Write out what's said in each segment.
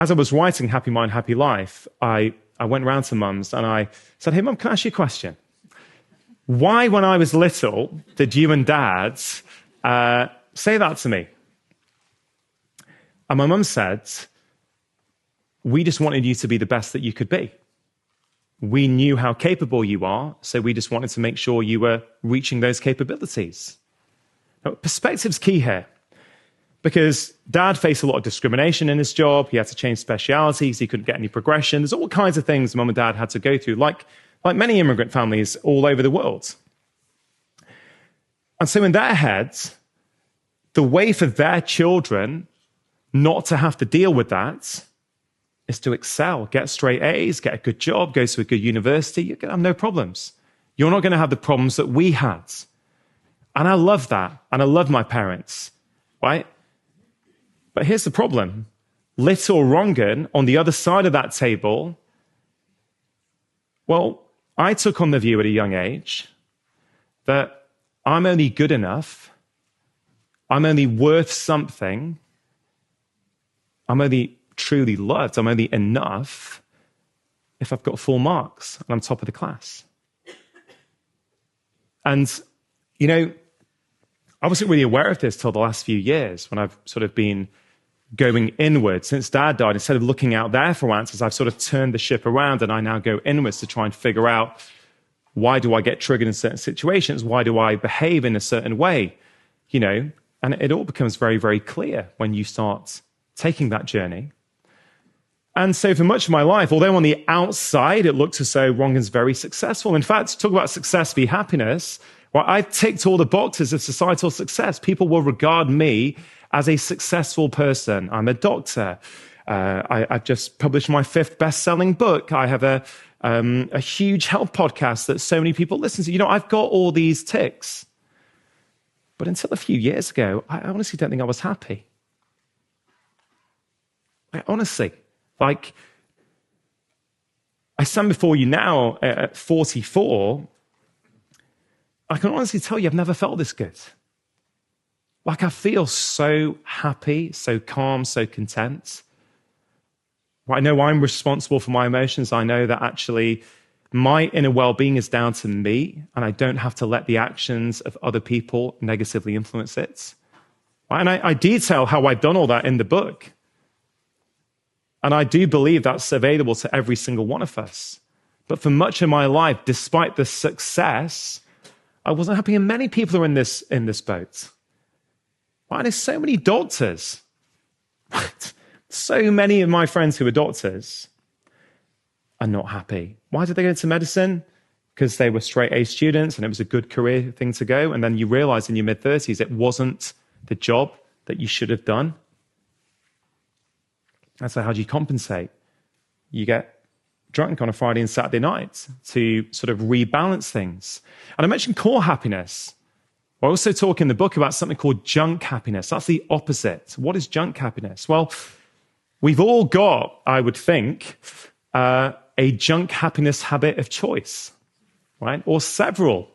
as I was writing Happy Mind, Happy Life, I went around to mums and I said, hey, Mum, can I ask you a question? Why, when I was little, did you and Dad say that to me? And my mum said, we just wanted you to be the best that you could be. We knew how capable you are, so we just wanted to make sure you were reaching those capabilities. Now, perspective's key here, because Dad faced a lot of discrimination in his job. He had to change specialities. He couldn't get any progression. There's all kinds of things Mum and Dad had to go through, like many immigrant families all over the world. And so in their heads, the way for their children not to have to deal with that is to excel, get straight A's, get a good job, go to a good university. You're going to have no problems. You're not going to have the problems that we had. And I love that. And I love my parents, right? But here's the problem. Little Rangan, on the other side of that table, well, I took on the view at a young age that I'm only good enough, I'm only worth something, I'm only truly loved, I'm only enough if I've got full marks and I'm top of the class. And, you know, I wasn't really aware of this till the last few years when I've sort of been going inward. Since Dad died, instead of looking out there for answers, I've sort of turned the ship around and I now go inwards to try and figure out, why do I get triggered in certain situations? Why do I behave in a certain way? You know, and it all becomes very, very clear when you start taking that journey. And so for much of my life, although on the outside it looks as though Rangan's very successful, in fact, talk about success v happiness, well, I've ticked all the boxes of societal success. People will regard me as a successful person. I'm a doctor. I've just published my 5th best-selling book. I have a huge health podcast that so many people listen to. You know, I've got all these ticks. But until a few years ago, I honestly don't think I was happy. Honestly, like, I stand before you now at 44. I can honestly tell you I've never felt this good. Like, I feel so happy, so calm, so content. I know I'm responsible for my emotions. I know that actually my inner well-being is down to me, and I don't have to let the actions of other people negatively influence it. And I detail how I've done all that in the book. And I do believe that's available to every single one of us. But for much of my life, despite the success, I wasn't happy, and many people are in this boat. Why? There's so many doctors. So many of my friends who are doctors are not happy. Why did they go into medicine? Because they were straight A students and it was a good career thing to go. And then you realize in your mid-30s it wasn't the job that you should have done. And so how do you compensate? You get drunk on a Friday and Saturday night to sort of rebalance things. And I mentioned core happiness. I also talk in the book about something called junk happiness. That's the opposite. What is junk happiness? Well, we've all got, I would think, a junk happiness habit of choice, right? Or several.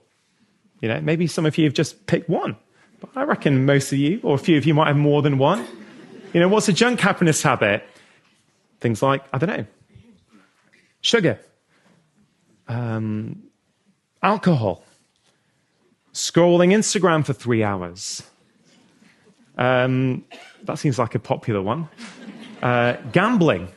You know, maybe some of you have just picked one. But I reckon most of you, or a few of you, might have more than one. You know, what's a junk happiness habit? Things like, I don't know, sugar, alcohol, scrolling Instagram for 3 hours. That seems like a popular one. Gambling,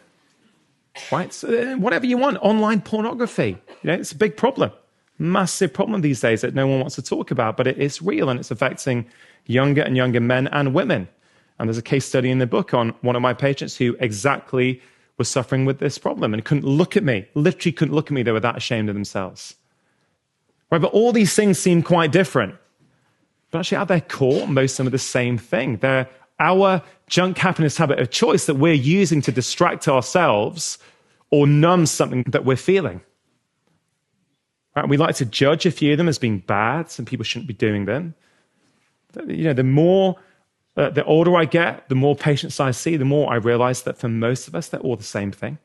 right? So, whatever you want. Online pornography. You know, it's a big problem. Massive problem these days that no one wants to talk about, but it's real and it's affecting younger and younger men and women. And there's a case study in the book on one of my patients who exactly was suffering with this problem and couldn't look at me, literally couldn't look at me. They were that ashamed of themselves. Right? But all these things seem quite different. But actually at their core, most of them are the same thing. They're our junk happiness habit of choice that we're using to distract ourselves or numb something that we're feeling. Right? We like to judge a few of them as being bad, and people shouldn't be doing them. You know, the older I get, the more patients I see, the more I realize that for most of us, they're all the same thing.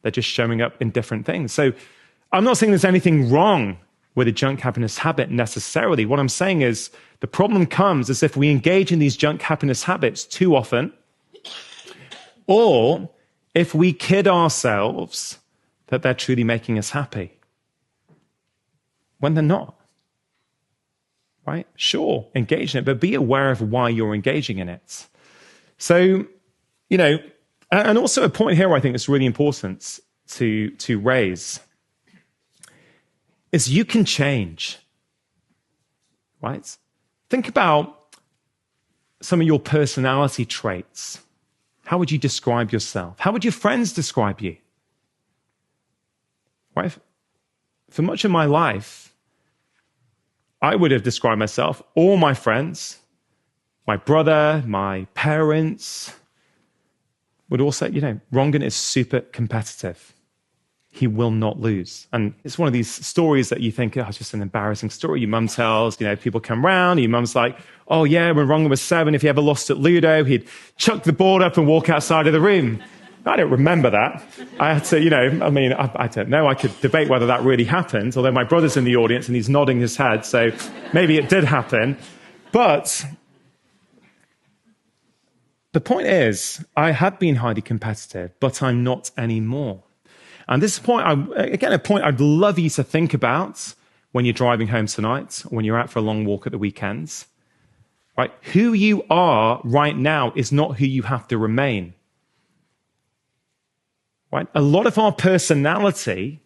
They're just showing up in different things. So I'm not saying there's anything wrong with a junk happiness habit necessarily. What I'm saying is the problem comes as if we engage in these junk happiness habits too often, or if we kid ourselves that they're truly making us happy when they're not. Right? Sure, engage in it, but be aware of why you're engaging in it. So, and also a point here I think is really important to raise is you can change. Right? Think about some of your personality traits. How would you describe yourself? How would your friends describe you? Right? For much of my life, I would have described myself, all my friends, my brother, my parents, would all say, Rangan is super competitive. He will not lose. And it's one of these stories that you think, it's just an embarrassing story. Your mum tells, people come round, your mum's like, oh yeah, when Rangan was 7, if he ever lost at Ludo, he'd chuck the board up and walk outside of the room. I don't remember that. I had to, I don't know. I could debate whether that really happened, although my brother's in the audience and he's nodding his head, so maybe it did happen. But the point is, I had been highly competitive, but I'm not anymore. And this is a point I'd love you to think about when you're driving home tonight, or when you're out for a long walk at the weekends. Right? Who you are right now is not who you have to remain. Right? A lot of our personality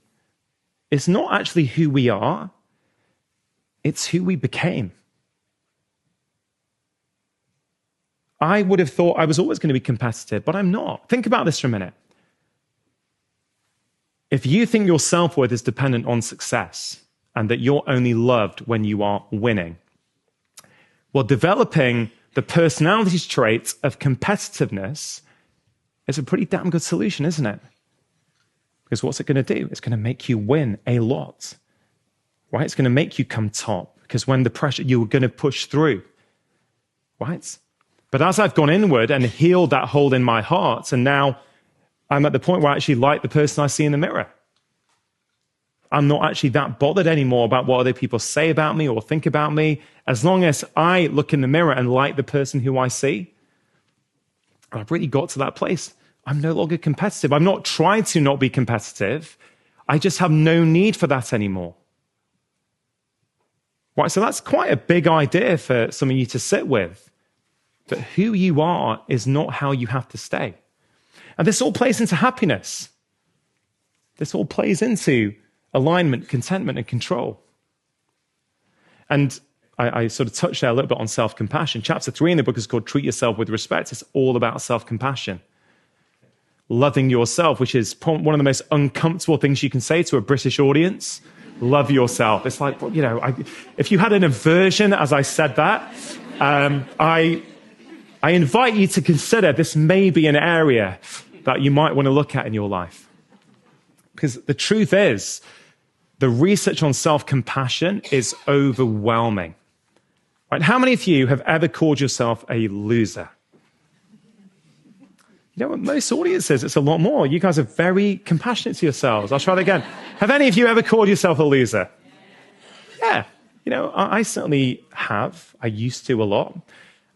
is not actually who we are, it's who we became. I would have thought I was always going to be competitive, but I'm not. Think about this for a minute. If you think your self-worth is dependent on success and that you're only loved when you are winning, well, developing the personality traits of competitiveness is a pretty damn good solution, isn't it? Because what's it going to do? It's going to make you win a lot, right? It's going to make you come top because when the pressure, you're going to push through, right? But as I've gone inward and healed that hole in my heart, and now I'm at the point where I actually like the person I see in the mirror. I'm not actually that bothered anymore about what other people say about me or think about me. As long as I look in the mirror and like the person who I see, and I've really got to that place, I'm no longer competitive. I'm not trying to not be competitive. I just have no need for that anymore. Right, so that's quite a big idea for some of you to sit with. That who you are is not how you have to stay. And this all plays into happiness. This all plays into alignment, contentment, and control. And I sort of touched there a little bit on self-compassion. Chapter 3 in the book is called Treat Yourself with Respect. It's all about self-compassion. Loving yourself, which is one of the most uncomfortable things you can say to a British audience. Love yourself. It's like, if you had an aversion as I said that, I invite you to consider this may be an area that you might want to look at in your life. Because the truth is, the research on self-compassion is overwhelming. Right? How many of you have ever called yourself a loser? Most audiences, it's a lot more. You guys are very compassionate to yourselves. I'll try that again. Have any of you ever called yourself a loser? Yeah. I certainly have. I used to a lot.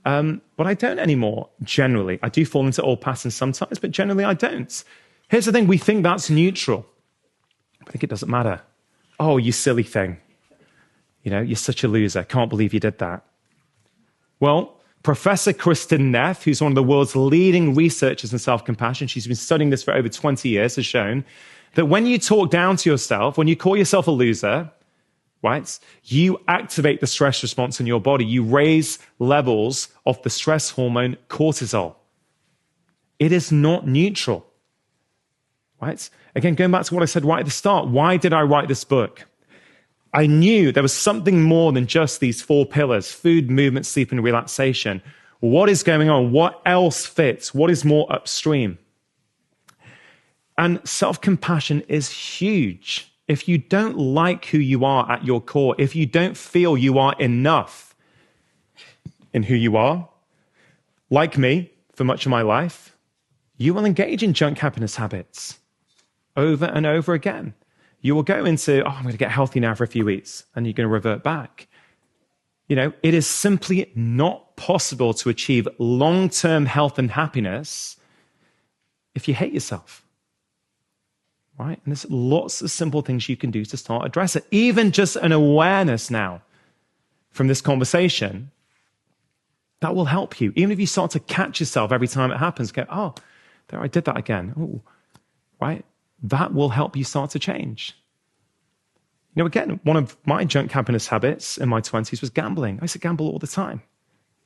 But I don't anymore, generally. I do fall into old patterns sometimes, but generally I don't. Here's the thing, we think that's neutral. I think it doesn't matter. Oh, you silly thing. You're such a loser. Can't believe you did that. Well, Professor Kristen Neff, who's one of the world's leading researchers in self-compassion, she's been studying this for over 20 years, has shown that when you talk down to yourself, when you call yourself a loser, right, you activate the stress response in your body. You raise levels of the stress hormone cortisol. It is not neutral. Right? Again, going back to what I said right at the start, why did I write this book? I knew there was something more than just these 4 pillars: food, movement, sleep, and relaxation. What is going on? What else fits? What is more upstream? And self-compassion is huge. If you don't like who you are at your core, if you don't feel you are enough in who you are, like me, for much of my life, you will engage in junk happiness habits over and over again. You will go into, I'm going to get healthy now for a few weeks, and you're going to revert back. It is simply not possible to achieve long-term health and happiness if you hate yourself? Right? And there's lots of simple things you can do to start address it. Even just an awareness now from this conversation, that will help you. Even if you start to catch yourself every time it happens, go, oh, there, I did that again. Oh, right? That will help you start to change. You know, again, one of my junk happiness habits in my 20s was gambling. I used to gamble all the time.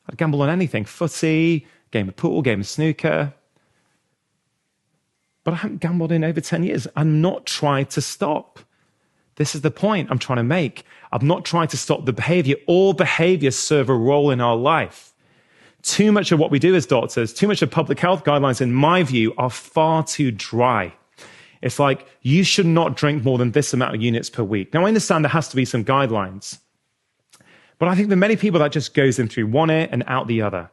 I'd gamble on anything, footy, game of pool, game of snooker. But I haven't gambled in over 10 years. I'm not trying to stop. This is the point I'm trying to make. I'm not trying to stop the behavior. All behaviors serve a role in our life. Too much of what we do as doctors, too much of public health guidelines, in my view, are far too dry. It's like, you should not drink more than this amount of units per week. Now, I understand there has to be some guidelines. But I think there are many people that just goes in through one ear and out the other.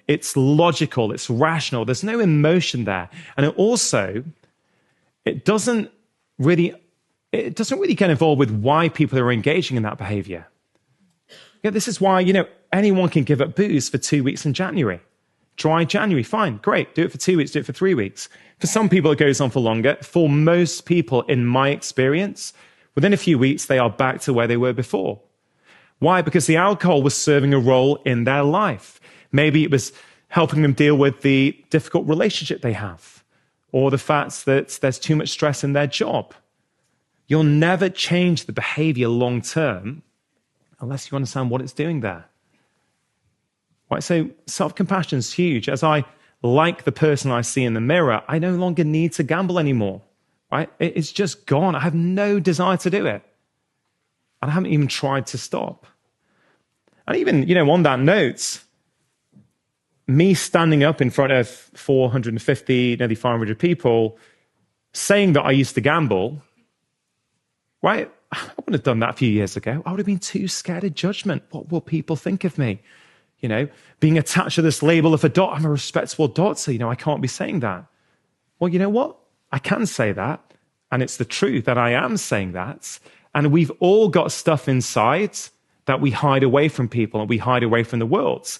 It's logical, it's rational, there's no emotion there. And it doesn't really get involved with why people are engaging in that behavior. Yeah, this is why, anyone can give up booze for 2 weeks in January. Dry January, fine, great. Do it for 2 weeks, do it for 3 weeks. For some people, it goes on for longer. For most people, in my experience, within a few weeks, they are back to where they were before. Why? Because the alcohol was serving a role in their life. Maybe it was helping them deal with the difficult relationship they have, or the fact that there's too much stress in their job. You'll never change the behavior long term unless you understand what it's doing there. Right? So self-compassion is huge. As I like the person I see in the mirror, I no longer need to gamble anymore. Right? It's just gone. I have no desire to do it. And I haven't even tried to stop. And even, on that note, me standing up in front of 450, nearly 500 people, saying that I used to gamble, right? I wouldn't have done that a few years ago. I would have been too scared of judgment. What will people think of me? Being attached to this label of a doctor, I'm a respectable doctor. I can't be saying that. Well, you know what? I can say that. And it's the truth that I am saying that. And we've all got stuff inside that we hide away from people and we hide away from the world.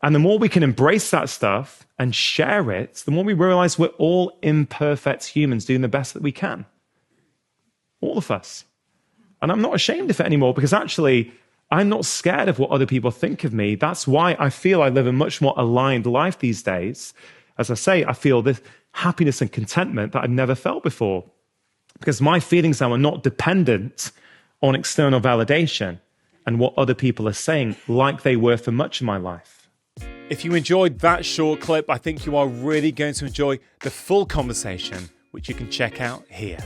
And the more we can embrace that stuff and share it, the more we realize we're all imperfect humans doing the best that we can. All of us. And I'm not ashamed of it anymore, because actually, I'm not scared of what other people think of me. That's why I feel I live a much more aligned life these days. As I say, I feel this happiness and contentment that I've never felt before, because my feelings now are not dependent on external validation and what other people are saying, like they were for much of my life. If you enjoyed that short clip, I think you are really going to enjoy the full conversation, which you can check out here.